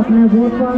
अपने वोट पर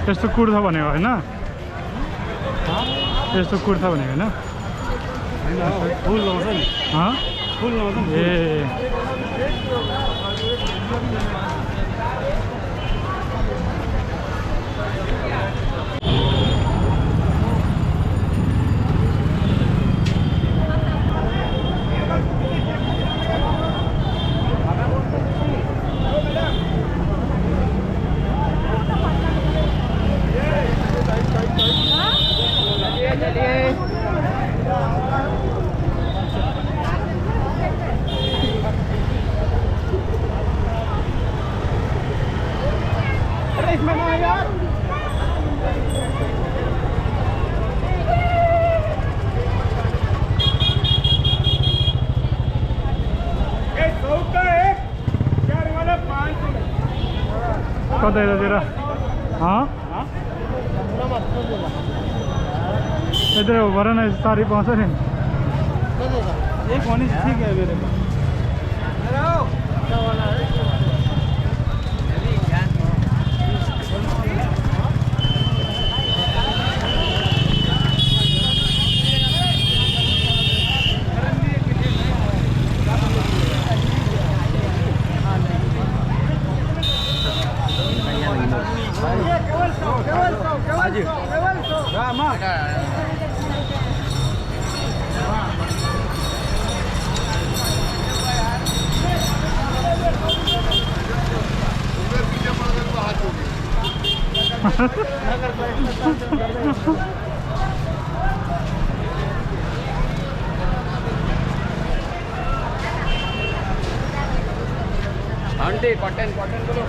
यस्तो कुर्था भनेको होइन, यस्तो कुर्था भनेको होइन, फुल लाउँछ नि, फुल लाउँछ नि। ए कता यतातिर यता भएर न साडी पाउँछ नि। एक भने ठिक है मेरे को। आंटी कॉटन कॉटन बोलो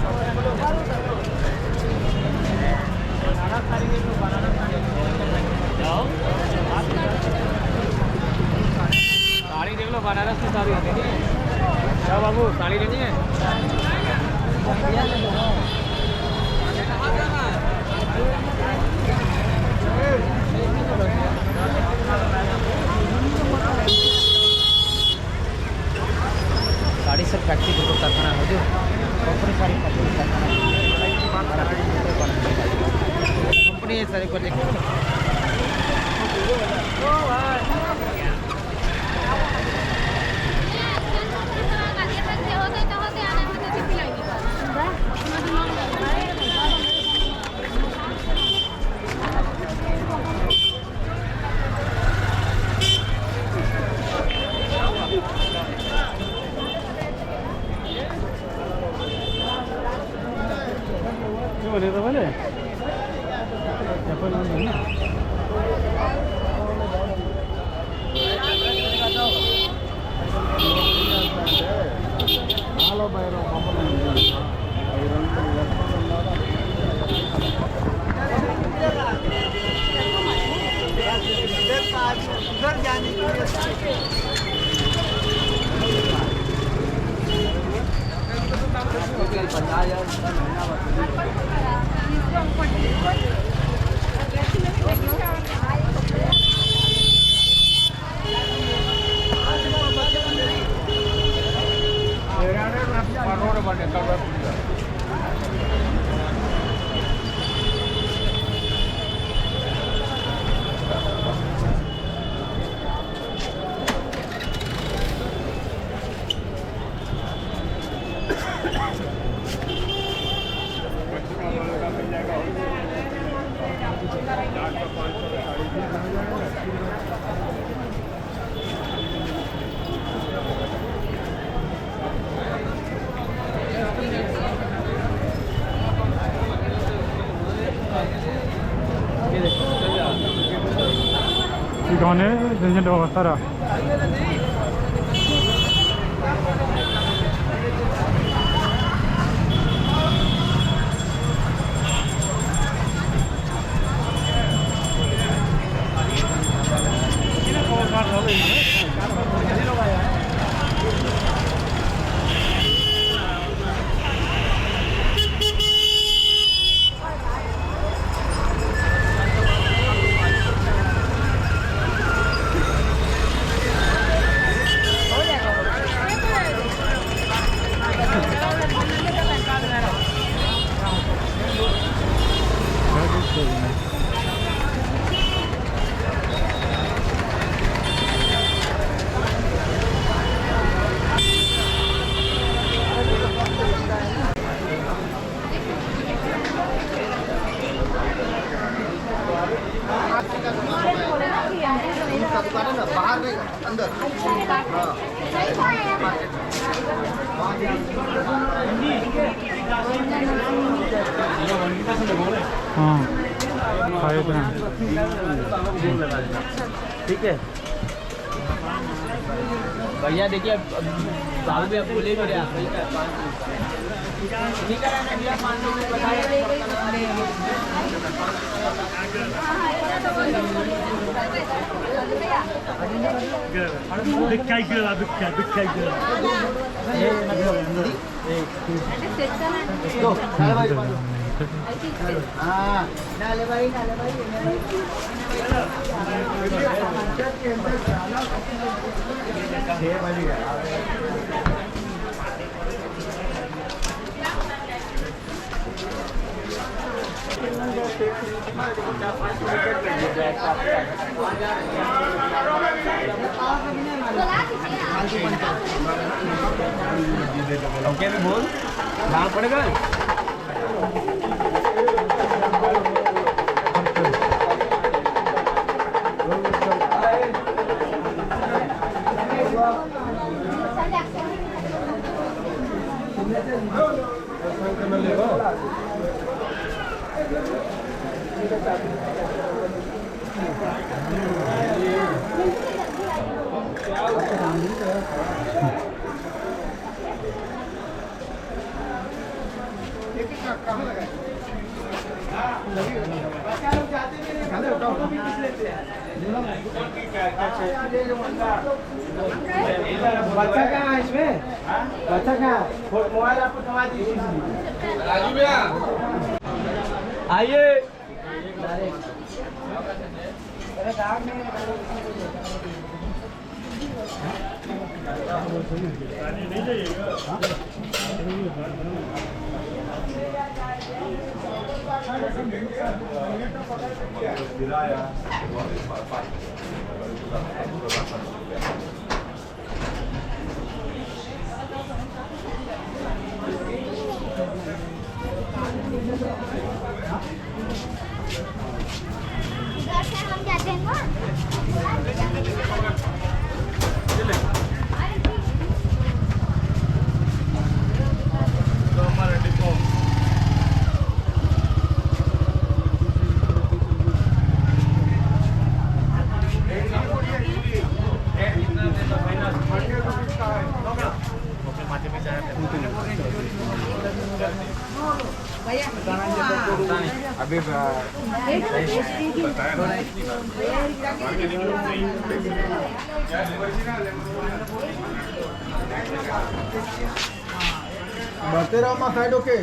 साड़ी देख लो, बनारस की साड़ी होती है क्या बाबू, साड़ी लेनी है? साड़ी सब फैक्ट्री को कारखाना हो जो कंपनी साड़ी फैक्ट्री कारखाना कंपनी ये सर को देखो boleh tak boleh? Siapa nak ni? Halo bayar apa ni? घर जाने के 이거네 전전도 살아. बाहर नहीं अंदर हाँ खाए थे ठीक है भैया देखिए बाबू भी अब बोले भी रहे ठीक है भैया 500 में नाले भाई ओके भी बोल कहाँ पड़ेगा बच्चा कहाँ है इसमें बच्चा कहाँ मोबाइल आपको थमा दीजिए राजू भैया आइए हम जाते हैं ना अभी बढ़ते रहो माँ साइड ओके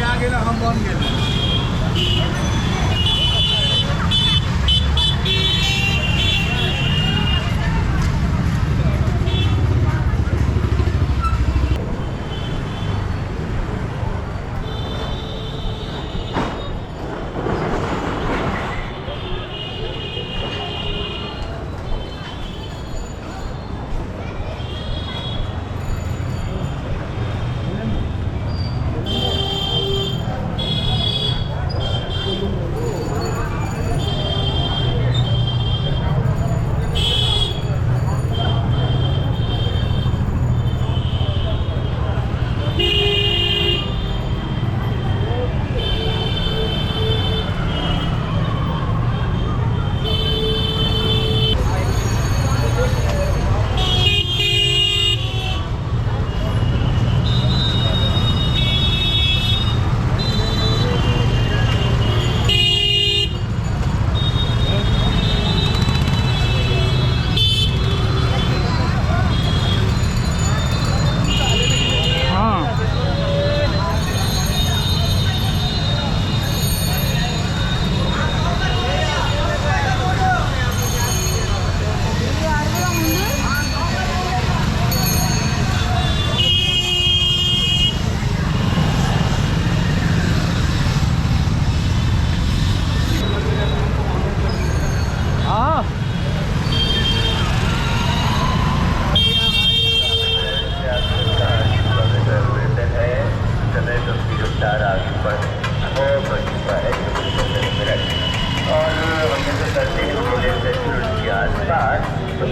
आगे ना हम बन गए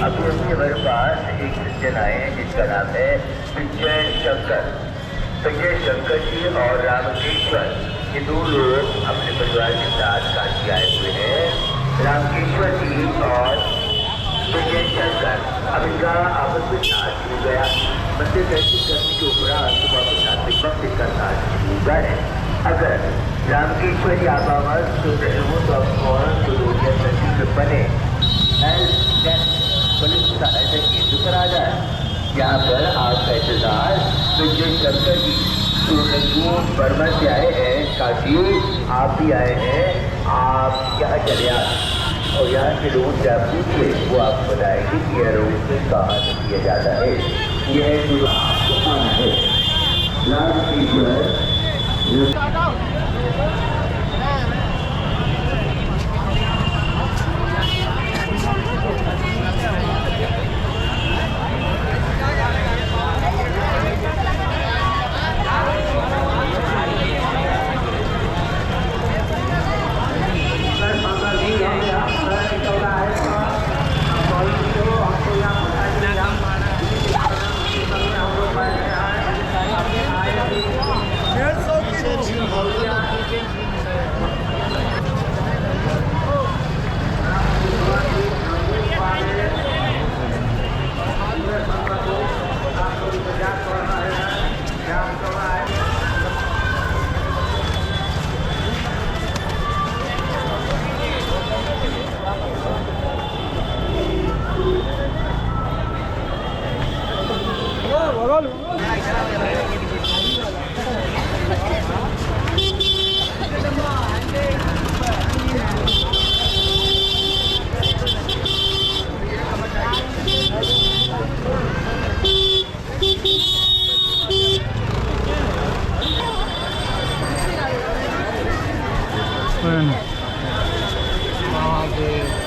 अभी हमारे पास एक सज्जन आए हैं जिसका नाम है विजय शंकर। विजय शंकर जी और रामकेश्वर ये दो लोग अपने परिवार के साथ काशी आए हुए हैं। रामकेश्वर जी और विजय शंकर अब इनका आपस में साथ हो गया। मंदिर दर्शन करने के उपरांत वापस आर्थिक वक्त का साथ होगा है। अगर रामकेश्वर जी आप आवाज सुन रहे हो तो आप फौरन दुनिया सचिव में बने पुलिस सहायता केंद्र पर आ जाए। यहाँ पर आपका इंतजार विजय शंकर जी जो वर्मा से आए हैं काशी, आप भी आए हैं। आप यहाँ चले आए और यहाँ के लोगों से आप पूछिए, वो आपको बताएंगे कि यह रोड से कहाँ से किया जाता है। यह जो आपको आना है रामकेश्वर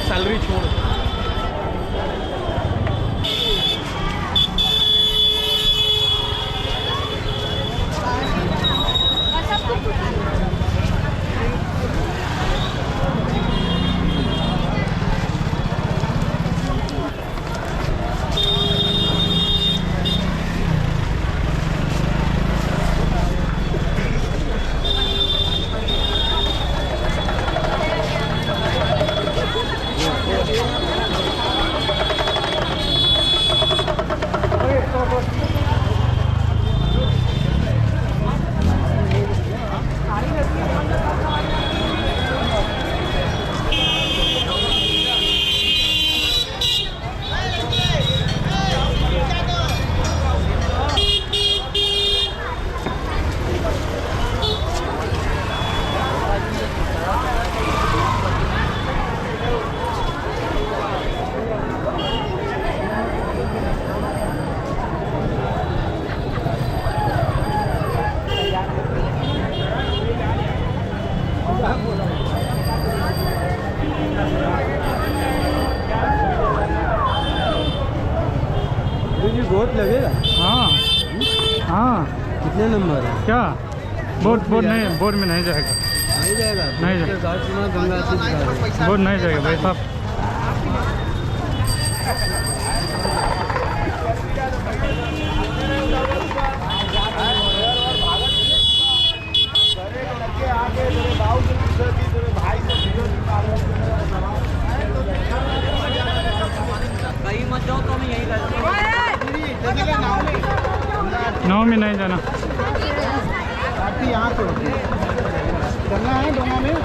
सैलरी छोड़ बहुत लगेगा। हाँ हाँ कितने नंबर है? क्या बोर्ड नहीं, बोर्ड में नहीं जाएगा, नहीं जाएगा। नहीं जाएगा। गंगा से बोर्ड नहीं जाएगा भाई साहब। कहीं मत जाओ तो मैं यहीं रहता हूँ। नाव में नहीं जाना। यहाँ से गंगा है डोंगा में।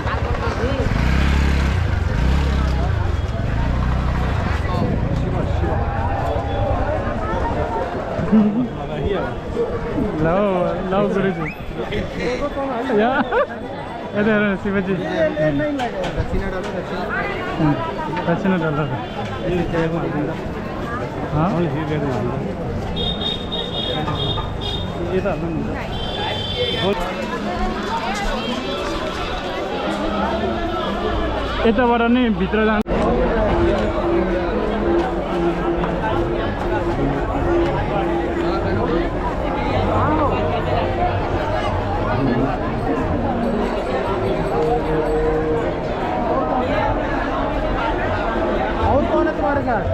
लाओ गुरु जी या इधर शिवाजी दक्षिण डाला था। हाँ यताबाट नै भित्र जानु। और कौन है तुम्हारे साथ?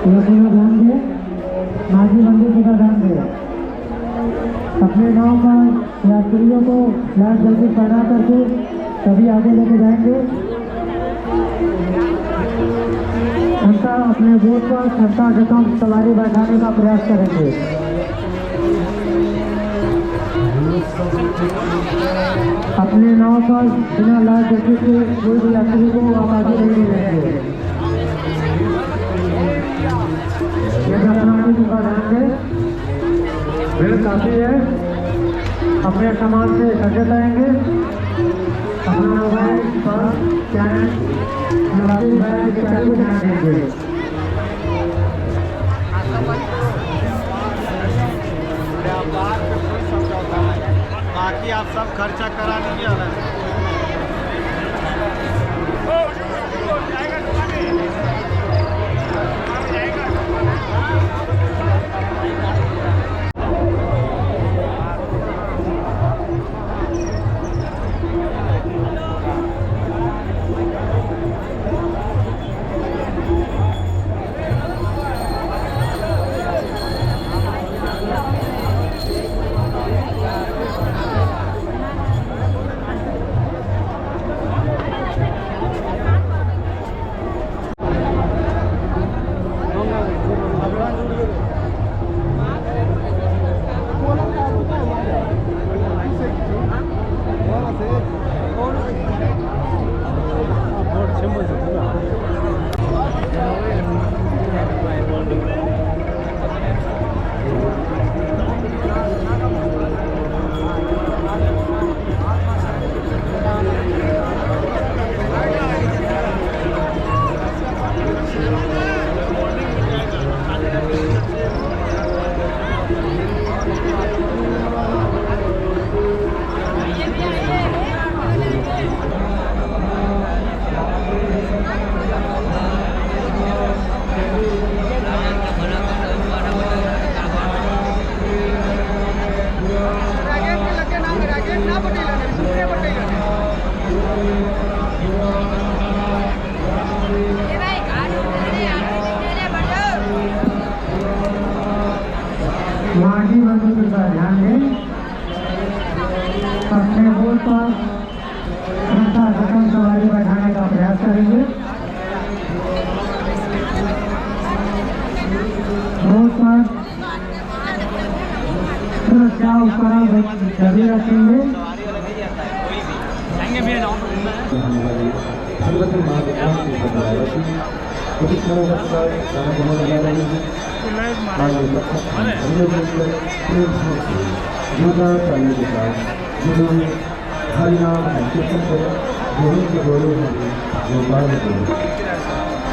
ध्यान दे, माझी मंदिर की ध्यान दे। अपने नाव पर यात्रियों को लाइफ जैकेट पहना करके तभी आगे लेके जाएंगे। उनका अपने बोट पर क्षमता से कम सवारी बैठाने का प्रयास करेंगे। अपने नाव पर बिना लाइफ जैकेट के कोई भी यात्री को आप आगे नहीं लेंगे। भीड़ काफी है, अपने सामान से सजग आएंगे। अपना मोबाइल पर चैनल ध्यान देंगे। बाकी आप सब खर्चा करा लीजिए अलग से। बोर्ड सिंबल से पूरा मार्गी बंधु कृपया ध्यान दें अपने बोर्ड पर श्रद्धा रकम सवारी बैठाने का प्रयास करेंगे बोर्ड पर सुरक्षा उपकरण सभी रखेंगे जिन्होंने हरिनाम संकीर्तन करें गुरु के गौरव में योगदान करें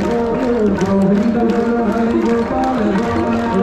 गोविंद हरि गोपाल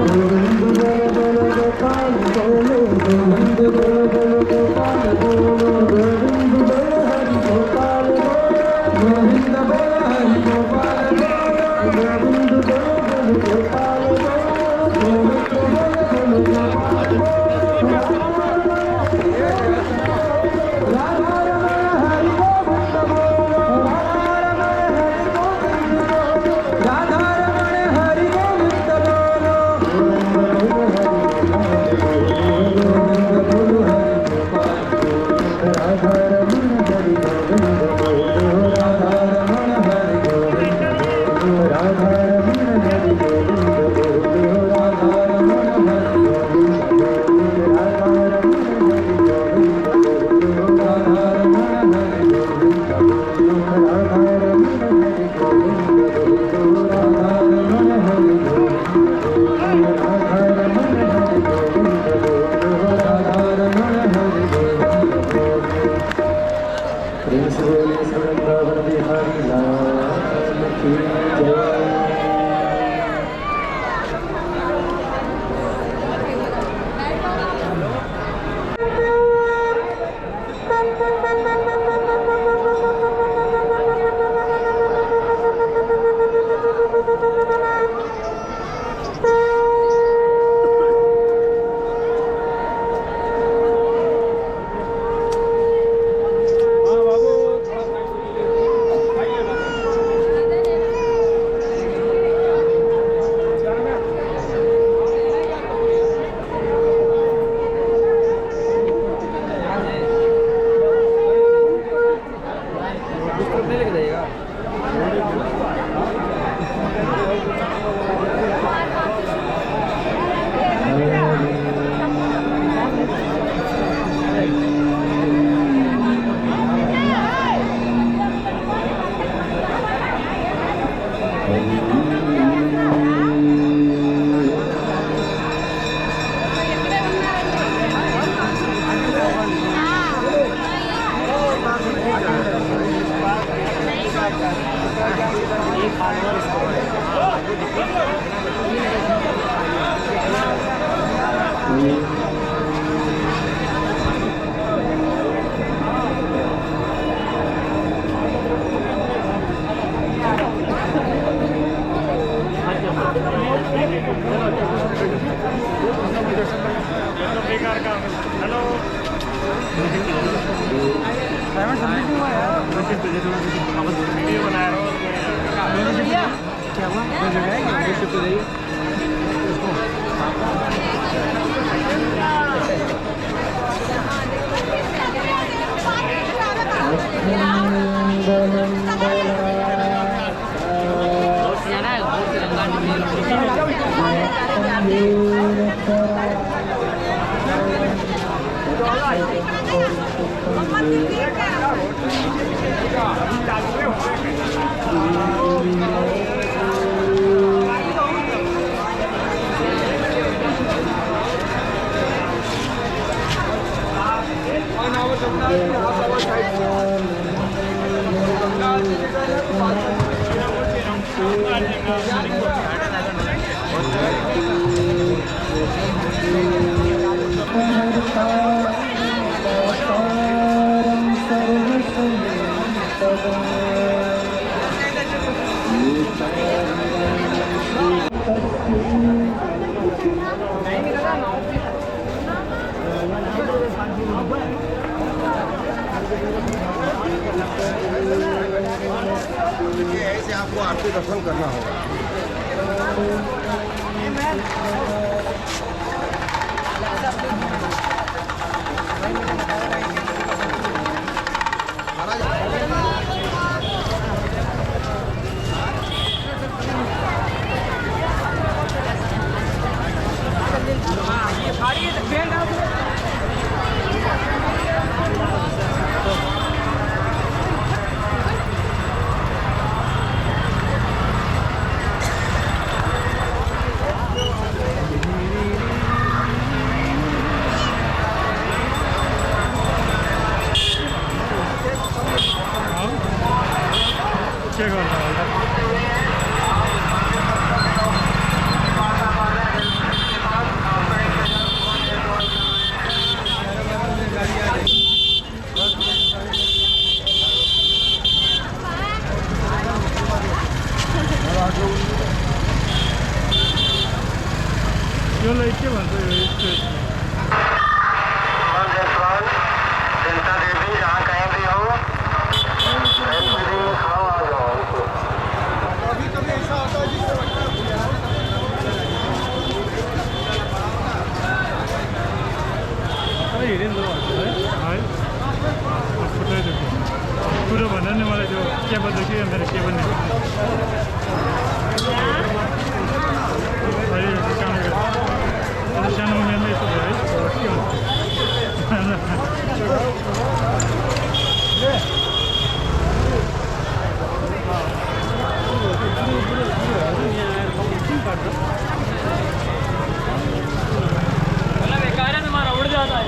बड़ी कार का हेलो पेमेंट सबमिट नहीं हुआ यार वैसे तुझे थोड़ा वीडियो बना रहा हूँ क्या हुआ दो जगह है क्या तो जाइए ऐसे आपको आरती दर्शन करना होगा। क्या कर रहा है यो लाइक के भन्छ यो स्टेज चिंता देवी जहाँ कहीं भी हो खाओ आ जाओ कभी कभी ऐसा होता है जिससे अरे हिँडेन दो है फुटाइदिएको कुरो भन नि मलाई त्यो के बज्यो कि अन्त के भन्ने सानो उमेरमै यस्तो भयो है बेकार है तुम्हारा उड़ जाता है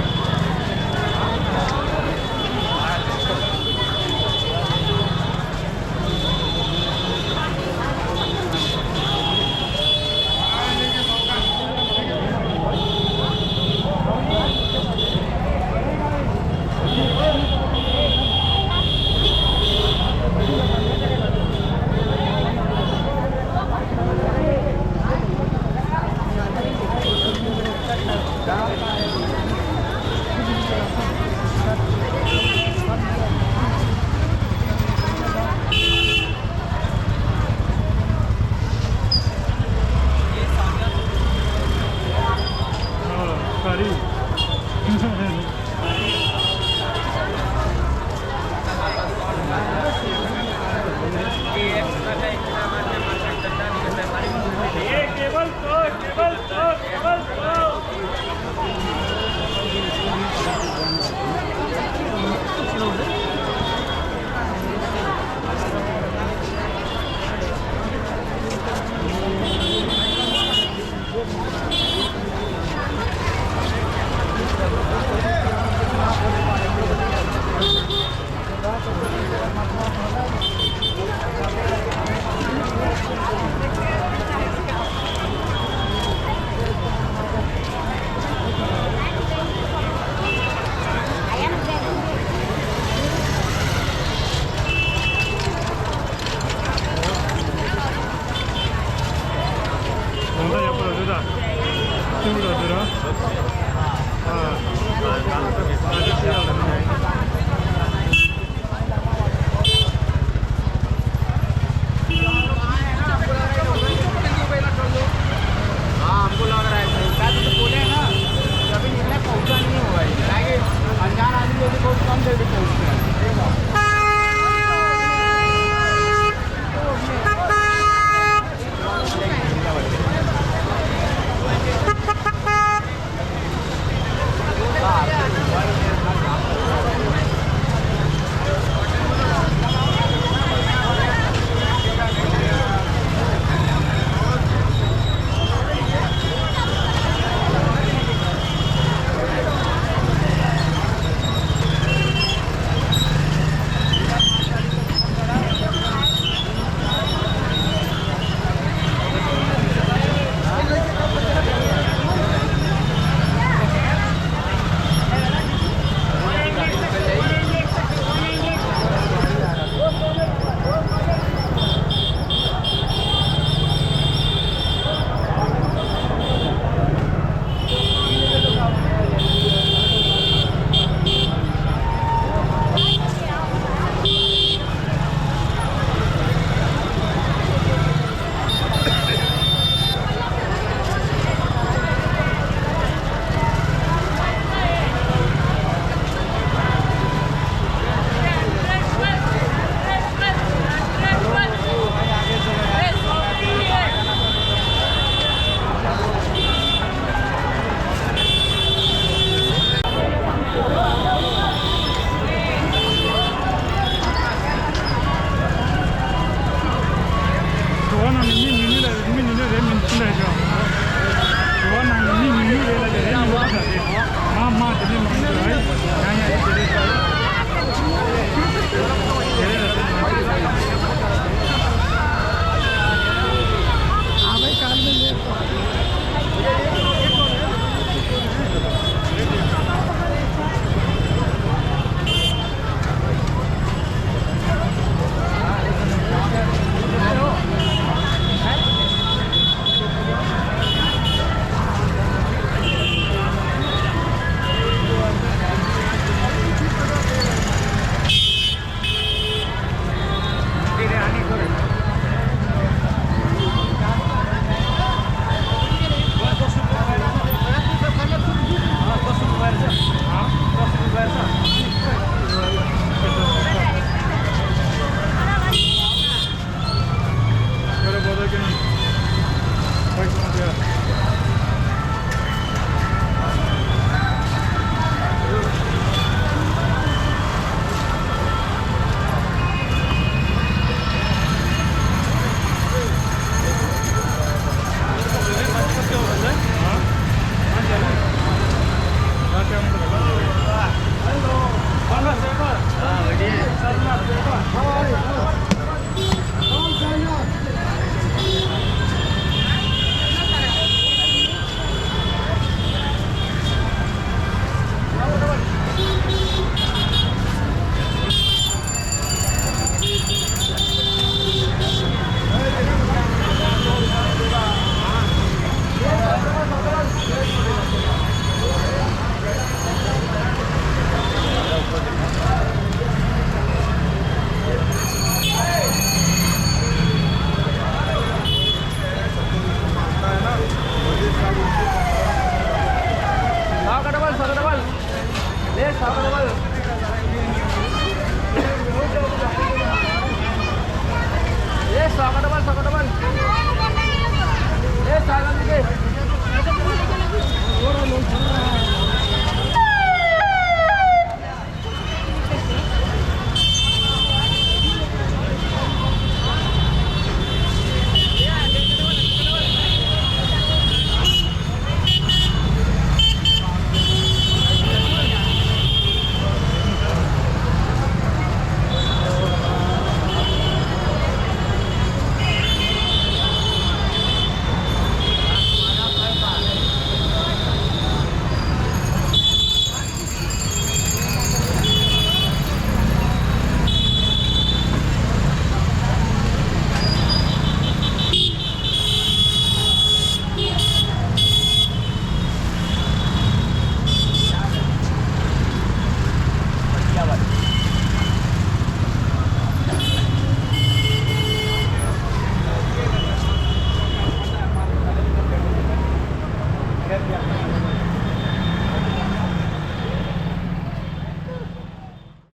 Tidur हाँ हमको लग रहा है सही क्या तो बोले हैं ना कभी निकले पहुँचा नहीं हुआ है अनजान आदमी लोग बहुत कम देर में पहुँचते हैं